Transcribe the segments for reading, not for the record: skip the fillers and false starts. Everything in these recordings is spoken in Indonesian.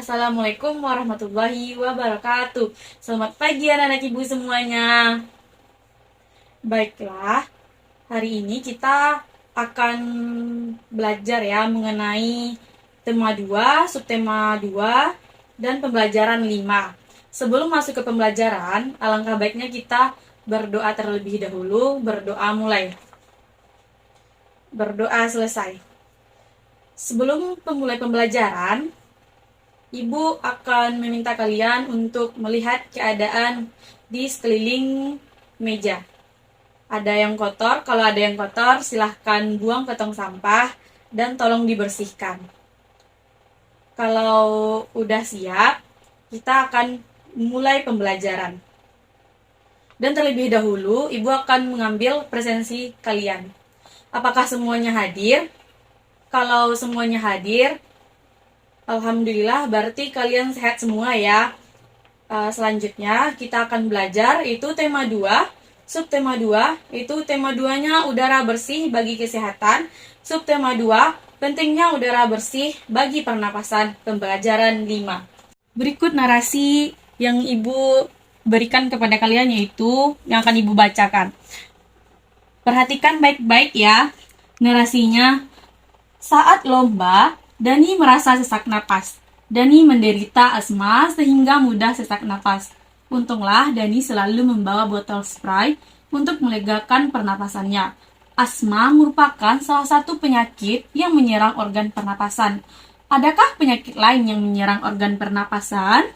Assalamualaikum warahmatullahi wabarakatuh. Selamat pagi anak-anak ibu semuanya. Baiklah, hari ini kita akan belajar ya mengenai tema 2, subtema 2, dan pembelajaran 5. Sebelum masuk ke pembelajaran, alangkah baiknya kita berdoa terlebih dahulu. Berdoa mulai. Berdoa selesai. Sebelum memulai pembelajaran, Ibu akan meminta kalian untuk melihat keadaan di sekeliling meja. Ada yang kotor, kalau ada yang kotor silahkan buang ke tong sampah dan tolong dibersihkan. Kalau udah siap, kita akan mulai pembelajaran. Dan terlebih dahulu, Ibu akan mengambil presensi kalian. Apakah semuanya hadir? Kalau semuanya hadir, alhamdulillah, berarti kalian sehat semua ya. Selanjutnya kita akan belajar itu tema 2. Subtema 2 itu tema 2-nya udara bersih bagi kesehatan. Subtema 2 pentingnya udara bersih bagi pernapasan. Pembelajaran 5. Berikut narasi yang Ibu berikan kepada kalian yaitu yang akan Ibu bacakan. Perhatikan baik-baik ya narasinya. Saat lomba, Dani merasa sesak napas. Dani menderita asma sehingga mudah sesak napas. Untunglah Dani selalu membawa botol spray untuk melegakan pernapasannya. Asma merupakan salah satu penyakit yang menyerang organ pernapasan. Adakah penyakit lain yang menyerang organ pernapasan?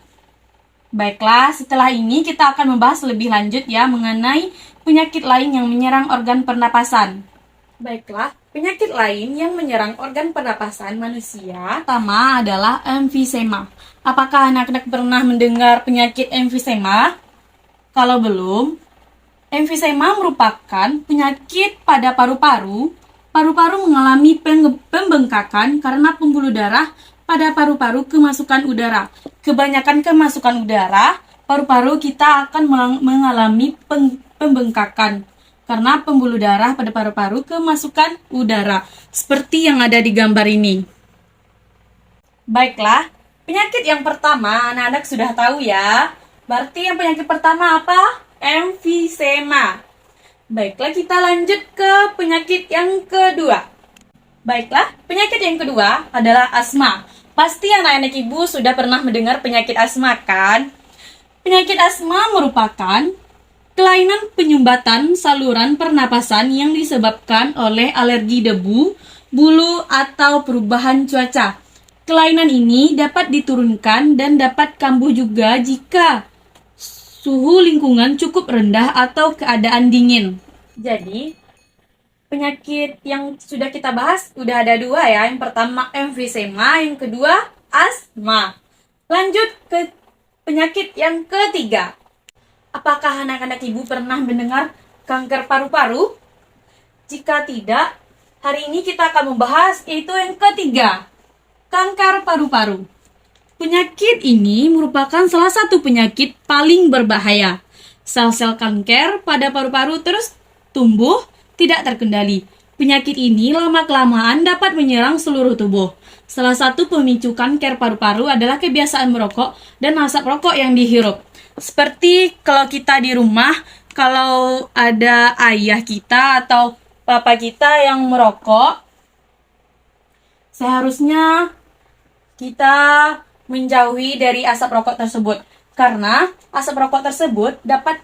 Baiklah, setelah ini kita akan membahas lebih lanjut ya mengenai penyakit lain yang menyerang organ pernapasan. Baiklah, penyakit lain yang menyerang organ pernapasan manusia pertama adalah emfisema. Apakah anak-anak pernah mendengar penyakit emfisema? Kalau belum, emfisema merupakan penyakit pada paru-paru. Paru-paru mengalami pembengkakan karena pembuluh darah pada paru-paru kemasukan udara. Kebanyakan kemasukan udara, paru-paru kita akan mengalami pembengkakan karena pembuluh darah pada paru-paru kemasukan udara, seperti yang ada di gambar ini. Baiklah, penyakit yang pertama anak-anak sudah tahu ya. Berarti yang penyakit pertama apa? Emfisema. Baiklah, kita lanjut ke penyakit yang kedua. Baiklah, penyakit yang kedua adalah asma. Pasti anak-anak ibu sudah pernah mendengar penyakit asma kan? Penyakit asma merupakan kelainan penyumbatan saluran pernapasan yang disebabkan oleh alergi debu, bulu, atau perubahan cuaca. Kelainan ini dapat diturunkan dan dapat kambuh juga jika suhu lingkungan cukup rendah atau keadaan dingin. Jadi, penyakit yang sudah kita bahas udah ada 2 ya. Yang pertama emfisema, yang kedua asma. Lanjut ke penyakit yang ketiga. Apakah anak-anak ibu pernah mendengar kanker paru-paru? Jika tidak, hari ini kita akan membahas yaitu yang ketiga, kanker paru-paru. Penyakit ini merupakan salah satu penyakit paling berbahaya. Sel-sel kanker pada paru-paru terus tumbuh tidak terkendali. Penyakit ini lama-kelamaan dapat menyerang seluruh tubuh. Salah satu pemicu kanker paru-paru adalah kebiasaan merokok dan asap rokok yang dihirup. Seperti kalau kita di rumah, kalau ada ayah kita atau papa kita yang merokok, seharusnya kita menjauhi dari asap rokok tersebut. Karena asap rokok tersebut dapat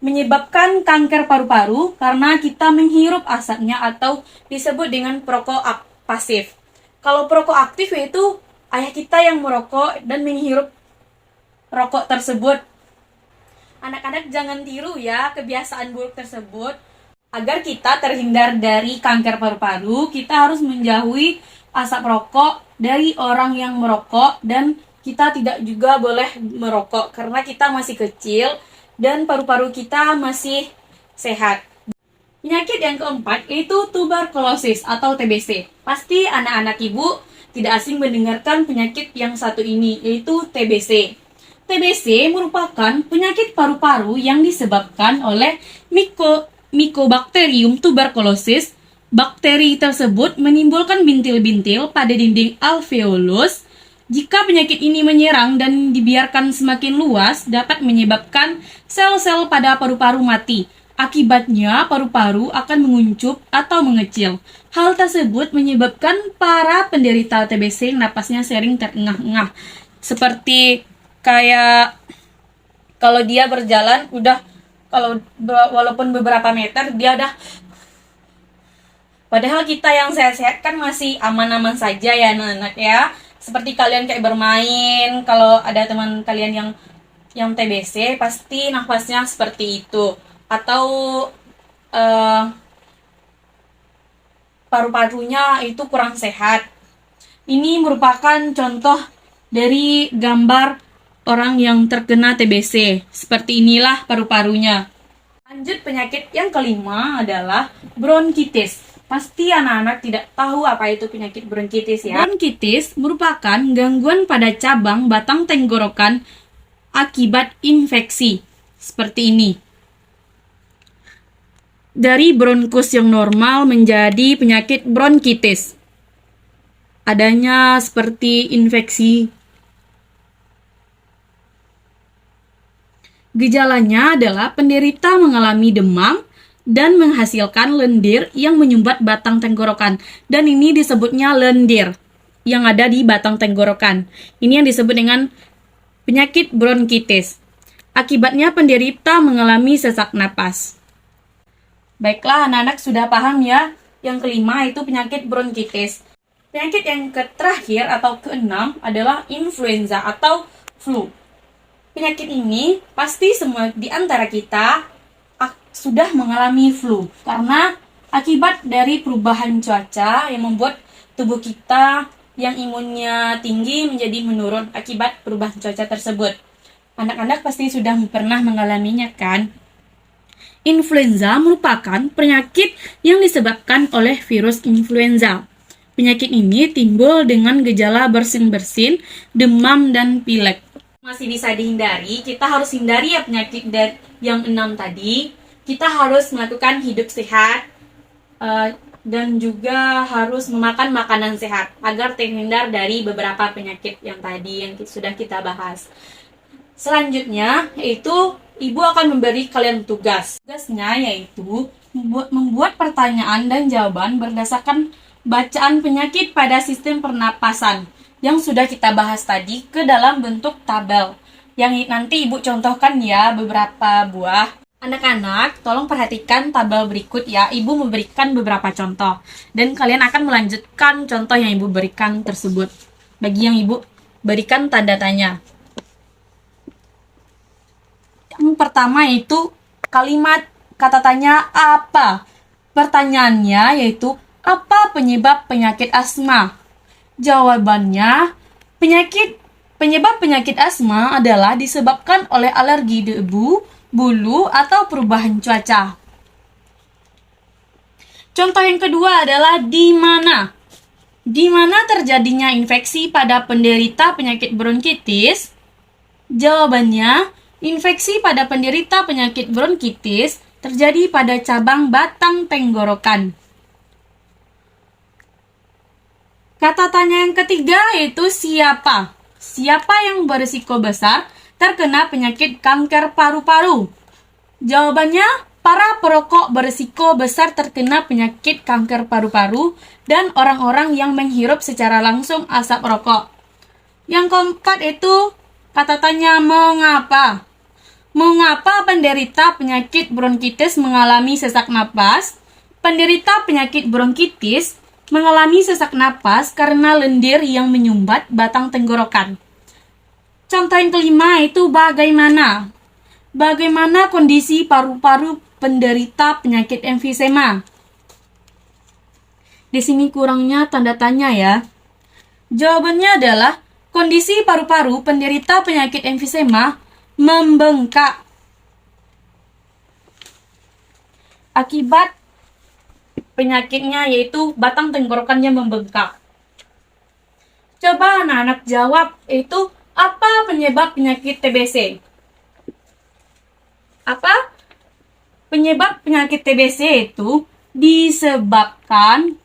menyebabkan kanker paru-paru karena kita menghirup asapnya atau disebut dengan perokok pasif. Kalau perokok aktif yaitu ayah kita yang merokok dan menghirup rokok tersebut. Anak-anak jangan tiru ya kebiasaan buruk tersebut. Agar kita terhindar dari kanker paru-paru, kita harus menjauhi asap rokok dari orang yang merokok dan kita tidak juga boleh merokok karena kita masih kecil dan paru-paru kita masih sehat. Penyakit yang keempat yaitu tuberkulosis atau TBC. Pasti anak-anak ibu tidak asing mendengarkan penyakit yang satu ini yaitu TBC. TBC merupakan penyakit paru-paru yang disebabkan oleh Mycobacterium tuberculosis. Bakteri tersebut menimbulkan bintil-bintil pada dinding alveolus Jika penyakit ini menyerang dan dibiarkan semakin luas, dapat menyebabkan sel-sel pada paru-paru mati. Akibatnya, paru-paru akan menguncup atau mengecil. Hal tersebut menyebabkan para penderita TBC napasnya sering terengah-engah. Seperti kayak kalau dia berjalan, walaupun beberapa meter, dia udah. Padahal kita yang sehat-sehat kan masih aman-aman saja ya anak-anak ya. Seperti kalian kayak bermain, kalau ada teman kalian yang TBC, pasti nafasnya seperti itu. Atau paru-parunya itu kurang sehat. Ini merupakan contoh dari gambar orang yang terkena TBC. Seperti inilah paru-parunya. Lanjut, penyakit yang kelima adalah bronkitis. Pasti anak-anak tidak tahu apa itu penyakit bronkitis ya. Bronkitis merupakan gangguan pada cabang batang tenggorokan akibat infeksi. Seperti ini. Dari bronkus yang normal menjadi penyakit bronkitis. Adanya seperti infeksi. Gejalanya adalah penderita mengalami demam dan menghasilkan lendir yang menyumbat batang tenggorokan. Dan ini disebutnya lendir yang ada di batang tenggorokan. Ini yang disebut dengan penyakit bronkitis. Akibatnya penderita mengalami sesak napas. Baiklah, anak-anak sudah paham ya. Yang kelima itu penyakit bronkitis. Penyakit yang terakhir atau keenam adalah influenza atau flu. Penyakit ini pasti semua di antara kita sudah mengalami flu. Karena akibat dari perubahan cuaca yang membuat tubuh kita yang imunnya tinggi menjadi menurun akibat perubahan cuaca tersebut. Anak-anak pasti sudah pernah mengalaminya kan? Influenza merupakan penyakit yang disebabkan oleh virus influenza. Penyakit ini timbul dengan gejala bersin-bersin, demam, dan pilek. Masih bisa dihindari, kita harus hindari ya penyakit yang 6 tadi. Kita harus melakukan hidup sehat dan juga harus memakan makanan sehat agar terhindar dari beberapa penyakit yang tadi yang sudah kita bahas. Selanjutnya, yaitu Ibu akan memberi kalian tugas. Tugasnya yaitu membuat pertanyaan dan jawaban berdasarkan bacaan penyakit pada sistem pernapasan yang sudah kita bahas tadi ke dalam bentuk tabel. Yang nanti Ibu contohkan ya beberapa buah. Anak-anak, tolong perhatikan tabel berikut ya. Ibu memberikan beberapa contoh. Dan kalian akan melanjutkan contoh yang Ibu berikan tersebut. Bagi yang Ibu berikan tanda tanya. Yang pertama itu kalimat kata tanya apa? Pertanyaannya yaitu apa penyebab penyakit asma? Jawabannya, penyebab penyakit asma adalah disebabkan oleh alergi debu, bulu, atau perubahan cuaca. Contoh yang kedua adalah di mana? Di mana terjadinya infeksi pada penderita penyakit bronkitis? Jawabannya, infeksi pada penderita penyakit bronkitis terjadi pada cabang batang tenggorokan. Kata tanya yang ketiga yaitu siapa? Siapa yang berisiko besar terkena penyakit kanker paru-paru? Jawabannya, para perokok berisiko besar terkena penyakit kanker paru-paru dan orang-orang yang menghirup secara langsung asap rokok. Yang keempat itu kata tanya mengapa? Mengapa penderita penyakit bronkitis mengalami sesak napas? Penderita penyakit bronkitis mengalami sesak napas karena lendir yang menyumbat batang tenggorokan. Contoh yang kelima itu bagaimana? Bagaimana kondisi paru-paru penderita penyakit emfisema? Di sini kurangnya tanda tanya ya. Jawabannya adalah kondisi paru-paru penderita penyakit emfisema membengkak akibat penyakitnya yaitu batang tenggorokannya membengkak. Coba anak-anak jawab, itu apa penyebab penyakit TBC? Apa? Penyebab penyakit TBC itu disebabkan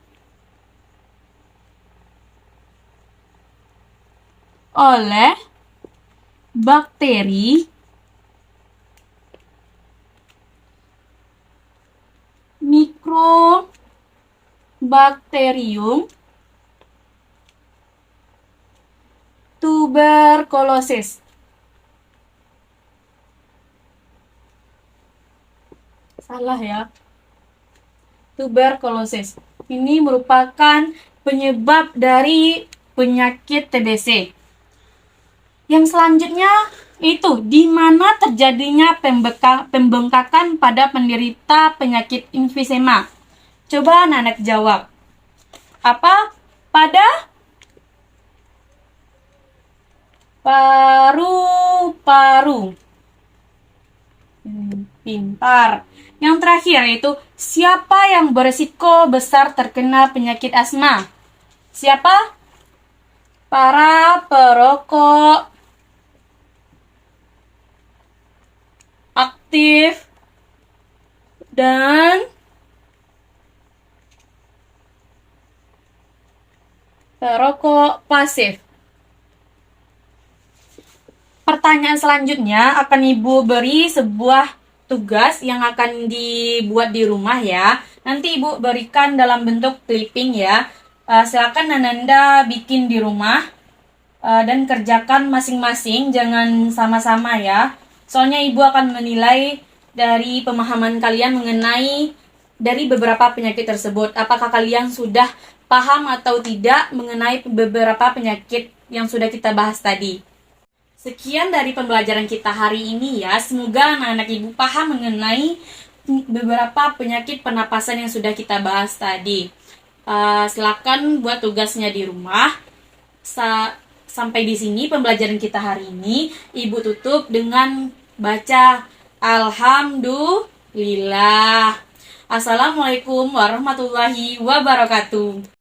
oleh bakteri Mycobacterium tuberculosis. Salah ya. Tuberculosis. Ini merupakan penyebab dari penyakit TBC. Yang selanjutnya itu di mana terjadinya pembengkakan pada penderita penyakit emfisema. Coba anak-anak jawab. Apa? Pada paru-paru. Pintar. Yang terakhir yaitu siapa yang berisiko besar terkena penyakit asma? Siapa? Para perokok aktif dan perokok pasif. Pertanyaan selanjutnya akan Ibu beri sebuah tugas yang akan dibuat di rumah ya. Nanti Ibu berikan dalam bentuk clipping ya. Silakan Ananda bikin di rumah dan kerjakan masing-masing, jangan sama-sama ya. Soalnya Ibu akan menilai dari pemahaman kalian mengenai dari beberapa penyakit tersebut. Apakah kalian sudah paham atau tidak mengenai beberapa penyakit yang sudah kita bahas tadi. Sekian dari pembelajaran kita hari ini ya. Semoga anak-anak Ibu paham mengenai beberapa penyakit pernapasan yang sudah kita bahas tadi. Silakan buat tugasnya di rumah. Sampai di sini pembelajaran kita hari ini. Ibu tutup dengan baca Alhamdulillah. Assalamualaikum warahmatullahi wabarakatuh.